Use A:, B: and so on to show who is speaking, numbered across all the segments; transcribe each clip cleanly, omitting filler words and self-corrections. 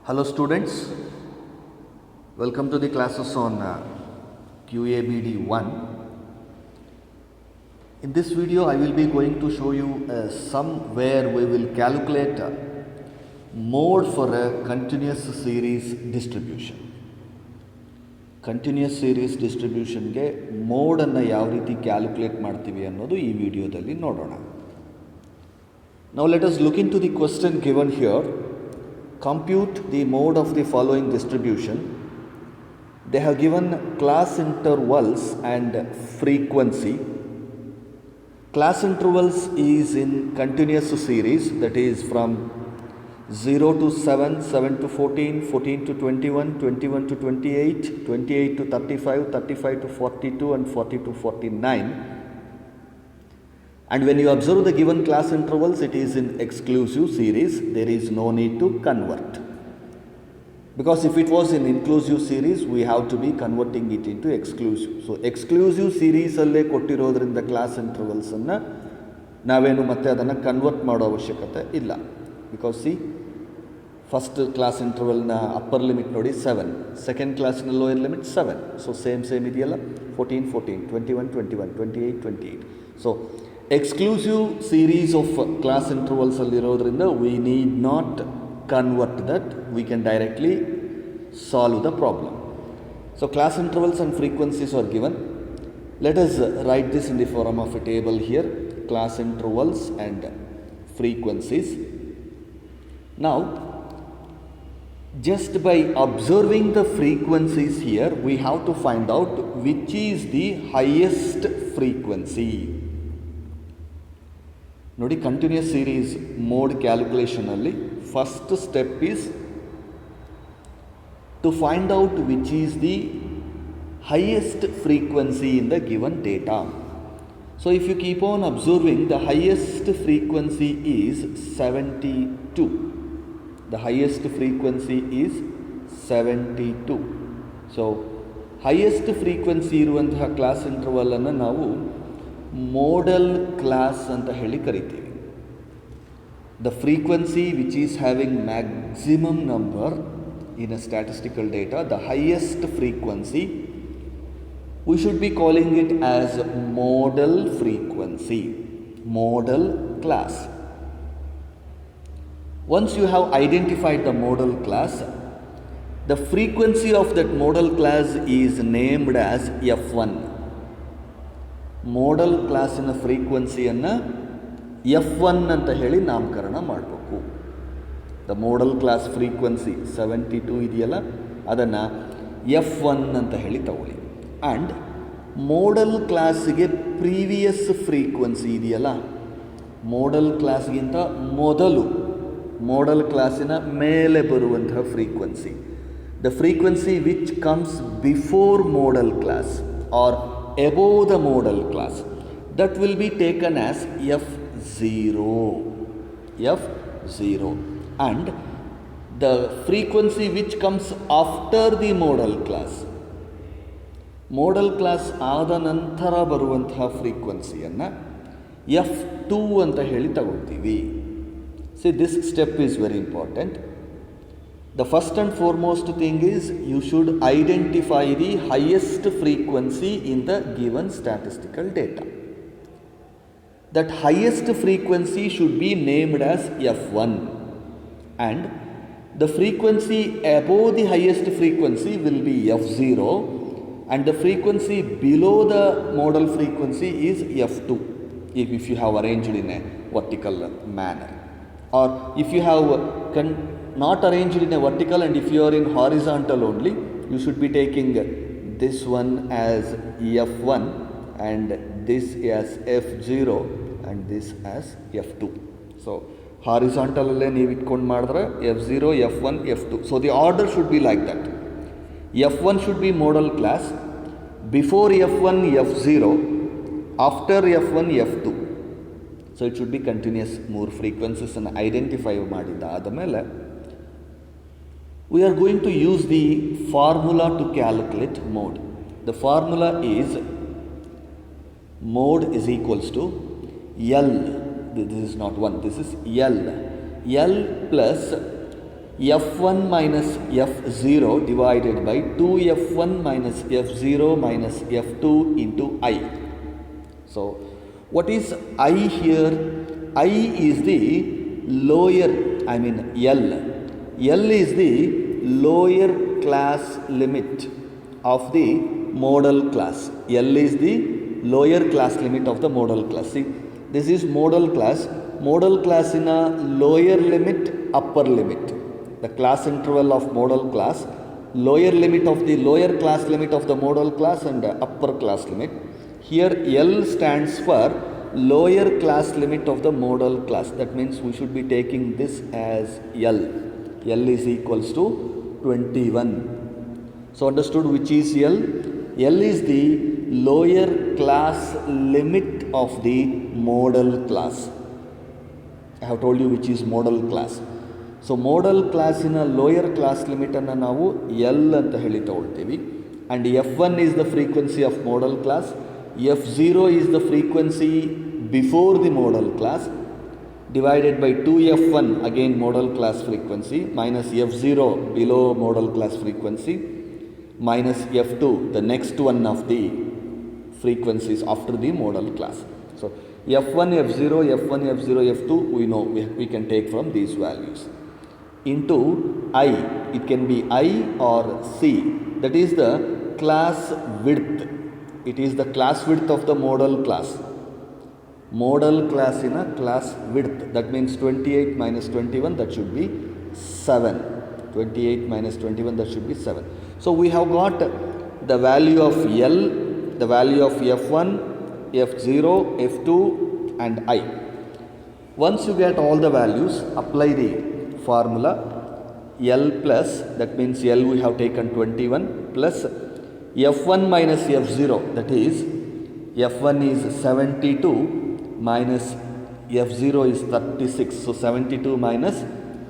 A: Hello students, welcome to the classes on QABD 1. In this video I will be going to show you a sum where we will calculate a mode for a continuous series distribution. Continuous series ಡಿಸ್ಟ್ರಿಬ್ಯೂಷನ್ಗೆ ಮೋಡನ್ನು ಯಾವ ರೀತಿ calculate ಮಾಡ್ತೀವಿ ಅನ್ನೋದು ಈ ವಿಡಿಯೋದಲ್ಲಿ ನೋಡೋಣ. Now let us look into the question given here. Compute the mode of the following distribution. They have given class intervals and frequency. Class intervals is in continuous series, that is from 0 to 7, 7 to 14, 14 to 21, 21 to 28, 28 to 35, 35 to 42 and 40 to 49. And when you observe the given class intervals, it is in exclusive series. There is no need to convert. Because if it was in inclusive series, we have to be converting it into exclusive. So exclusive series alle kottirodrinda class intervals anna navenu matte adanna convert mado avashyakate illa. Because see, first class interval na upper limit nodi 7, second class na lower limit 7. So same idiyalla, 14 14, 21 21, 28 28. So exclusive series of class intervals allirodrinda we need not convert that, we can directly solve the problem. So class intervals and frequencies are given. Let us write this in the form of a table here, class intervals and frequencies. Now just by observing the frequencies here, we have to find out which is the highest frequency. ನೋಡಿ, continuous series mode ಕ್ಯಾಲ್ಕುಲೇಷನಲ್ಲಿ first step is to find out which is the highest frequency in the given data. So if you keep on observing, the highest frequency is 72. The highest frequency is 72. So highest frequency ಇರುವಂತಹ class ಇಂಟರ್ವಲನ್ನು ನಾವು modal class ಅಂತ ಹೇಳಿ ಕರಿತೀವಿ. The frequency which is having maximum number in a statistical data, the highest frequency, we should be calling it as modal frequency, modal class. Once you have identified the modal class, the frequency of that modal class is named as F1. Modal classನ ಫ್ರೀಕ್ವೆನ್ಸಿಯನ್ನು F1 ಅಂತ ಹೇಳಿ ನಾಮಕರಣ ಮಾಡಬೇಕು. The modal class frequency 72 ಇದೆಯಲ್ಲ, ಅದನ್ನು F1 ಅಂತ ಹೇಳಿ ತಗೊಳ್ಳಿ. And modal ಕ್ಲಾಸಿಗೆ ಪ್ರೀವಿಯಸ್ ಫ್ರೀಕ್ವೆನ್ಸಿ ಇದೆಯಲ್ಲ, ಮೋಡಲ್ ಕ್ಲಾಸ್ಗಿಂತ ಮೊದಲು ಮೋಡಲ್ ಕ್ಲಾಸಿನ ಮೇಲೆ ಬರುವಂತಹ frequency, the frequency which comes before modal class are above the modal class, that will be taken as F0. F0. And the frequency which comes after the modal class, modal class ಆದ ನಂತರ ಬರುವಂತಹ ಫ್ರೀಕ್ವೆನ್ಸಿಯನ್ನು F2 ಅಂತ ಹೇಳಿ ತಗೊಳ್ತೀವಿ. See, this step is very important. The first and foremost thing is you should identify the highest frequency in the given statistical data. That highest frequency should be named as F1, and the frequency above the highest frequency will be F0, and the frequency below the modal frequency is F2 if you have arranged in a vertical manner, or if you have not arranged in a vertical and if you are in horizontal only, you should be taking this one as F1 and this as F0 and this as F2. So horizontal alle ನೀವು ಇಟ್ಕೊಂಡು ಮಾಡಿದ್ರೆ F0, F1, F2. So the order should be like that. F1 should be modal class, before F1 F0, after F1 F2. So it should be continuous. ಮೂರು frequencies ಅನ್ನು identify ಮಾಡಿದ್ದಾದ ಮೇಲೆ we are going to use the formula to calculate mode. The formula is mode is equals to L, this is not 1, this is L plus f1 minus f0 divided by 2f1 minus f0 minus f2 into I. So what is I here? I is the lower, L. L is the lower class limit of the modal class. L is the lower class limit of the modal class. See, this is modal class. Modal class in a lower limit, upper limit. The class interval of modal class, lower limit of the lower class limit of the modal class and upper class limit. Here L stands for lower class limit of the modal class. That means we should be taking this as L. L is equals to 21. So understood which is L? L is the lower class limit of the modal class. I have told you which is modal class. So modal class in a lower class limit ಅನ್ನು ನಾವು L ಅಂತ ಹೇಳಿ ತಗೊಳ್ತೀವಿ. And F1 is the frequency of modal class. F0 is the frequency before the modal class divided by 2F1 again modal class frequency minus F0 below modal class frequency minus F2 the next one of the frequencies after the modal class. So F1, F0, F1, F0, F2 we know we can take from these values into I. It can be I or C. That is the class width. It is the class width of the modal class. Modal class in a class width. That means 28 minus 21, that should be 7. 28 minus 21, that should be 7. So we have got the value of L, the value of F1, F0, F2 and I. Once you get all the values, apply the formula L plus, that means L we have taken 21 plus F1 minus F0, that is F1 is 72 minus F0 is 36. So 72 minus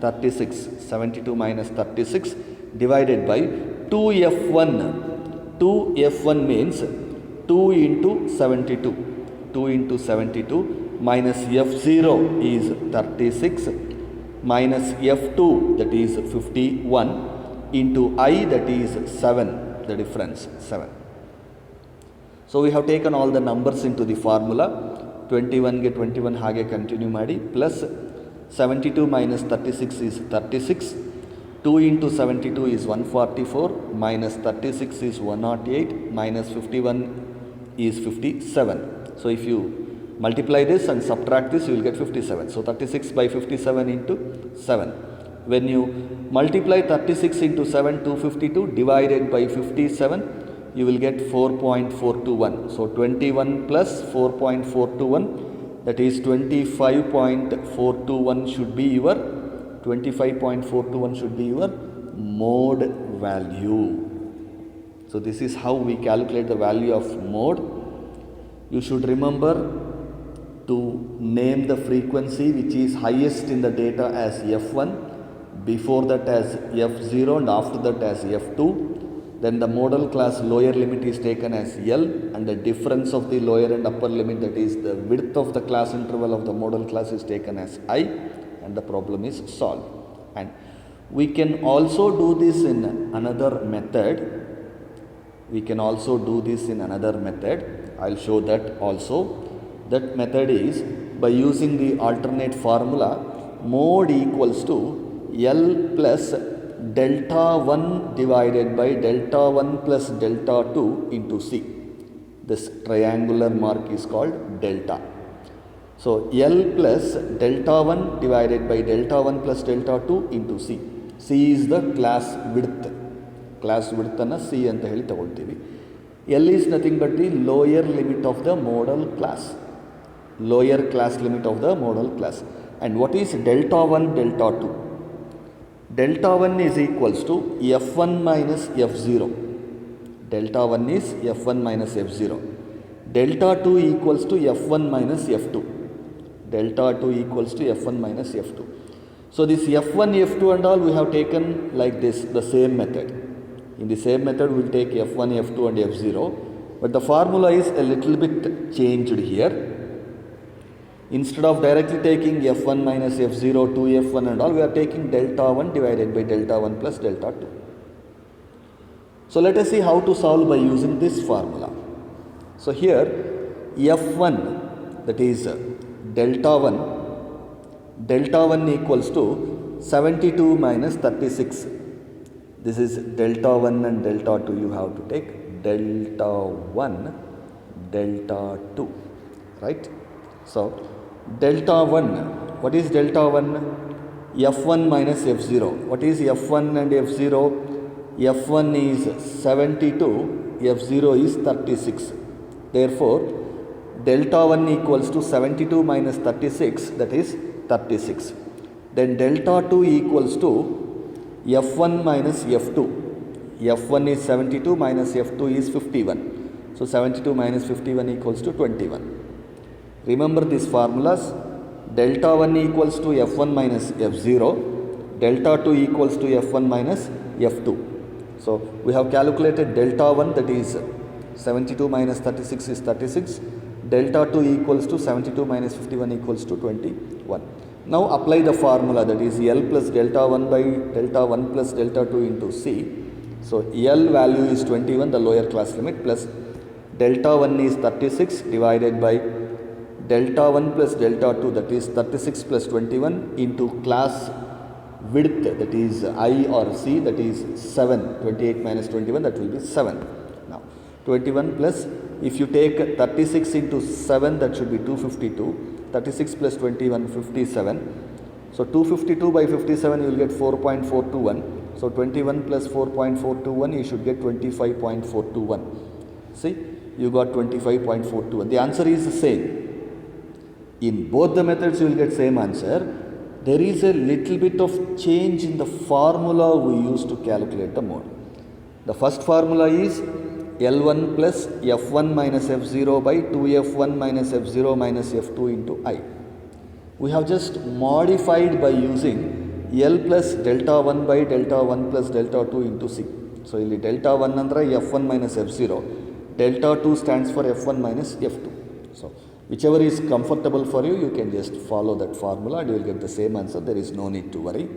A: 36, 72 minus 36 divided by 2F1. 2F1 means 2 into 72. 2 into 72 minus F0 is 36 minus F2 that is 51 into I that is 7, the difference 7. So we have taken all the numbers into the formula. 21 ಗೆ 21 ಹಾಗೆ continue ಮಾಡಿ plus 72 minus 36 is 36. 2 into 72 is 144 minus 36 is 108 minus 51 is 57. So if you multiply this and subtract this, you will get 57. So 36 by 57 into 7. When you multiply 36 into 7, 252 divided by 57, you will get 4.421. So 21 plus 4.421, that is 25.421 should be your 25.421 should be your mode value. So this is how we calculate the value of mode. You should remember to name the frequency which is highest in the data as F1, before that as F0 and after that as F2. Then the modal class lower limit is taken as L and the difference of the lower and upper limit, that is the width of the class interval of the modal class, is taken as I, and the problem is solved. And we can also do this in another method. I'll show that also. That method is by using the alternate formula mode equals to L plus delta 1 divided by delta 1 plus delta 2 into C. This triangular mark is called delta. So L plus delta 1 divided by delta 1 plus delta 2 into C. C is the class width. Class width ಅನ್ನು C ಅಂತ ಹೇಳಿ ತಗೊಳ್ತೀವಿ. L is nothing but the lower limit of the modal class. Lower class limit of the modal class. And what is delta 1, delta 2? Delta 1 is equals to F1 minus F0. Delta 1 is F1 minus F0. Delta 2 equals to F1 minus F2. Delta 2 equals to F1 minus F2. So this F1, F2 and all we have taken like this, the same method. In the same method we will take F1, F2 and F0. But the formula is a little bit changed here. Instead of directly taking f1 minus f0, 2f1 and all, we are taking delta 1 divided by delta 1 plus delta 2. So let us see how to solve by using this formula. So here f1, that is delta 1 equals to 72 minus 36. This is delta 1 and delta 2, you have to take delta 1, delta 2, right? So delta 1, what is delta 1? f1 minus f0. What is f1 and f0? f1 is 72, f0 is 36. Therefore, delta 1 equals to 72 minus 36, that is 36. Then delta 2 equals to f1 minus f2. f1 is 72 minus f2 is 51. So 72 minus 51 equals to 21. Remember these formulas. Delta 1 equals to f1 minus f0. Delta 2 equals to f1 minus f2. So we have calculated delta 1, that is 72 minus 36 is 36. Delta 2 equals to 72 minus 51 equals to 21. Now apply the formula, that is L plus delta 1 by delta 1 plus delta 2 into C. So L value is 21, the lower class limit, plus delta 1 is 36 divided by delta 1 plus delta 2, that is 36 plus 21 into class width, that is I or C, that is 7. 28 minus 21, that will be 7. Now 21 plus, if you take 36 into 7, that should be 252. 36 plus 21, 57. So 252 by 57, you will get 4.421. So 21 plus 4.421, you should get 25.421. See, you got 25.421. The answer is the same. In both the methods, you will get same answer. There is a little bit of change in the formula we use to calculate the mode. The first formula is L1 plus f1 minus f0 by 2f1 minus f0 minus f2 into I. We have just modified by using L plus delta 1 by delta 1 plus delta 2 into C. So, ಇಲ್ಲಿ delta 1 ಅಂದರೆ f1 minus f0, delta 2 stands for f1 minus f2. So, whichever is comfortable for you, you can just follow that formula and you will get the same answer. There is no need to worry.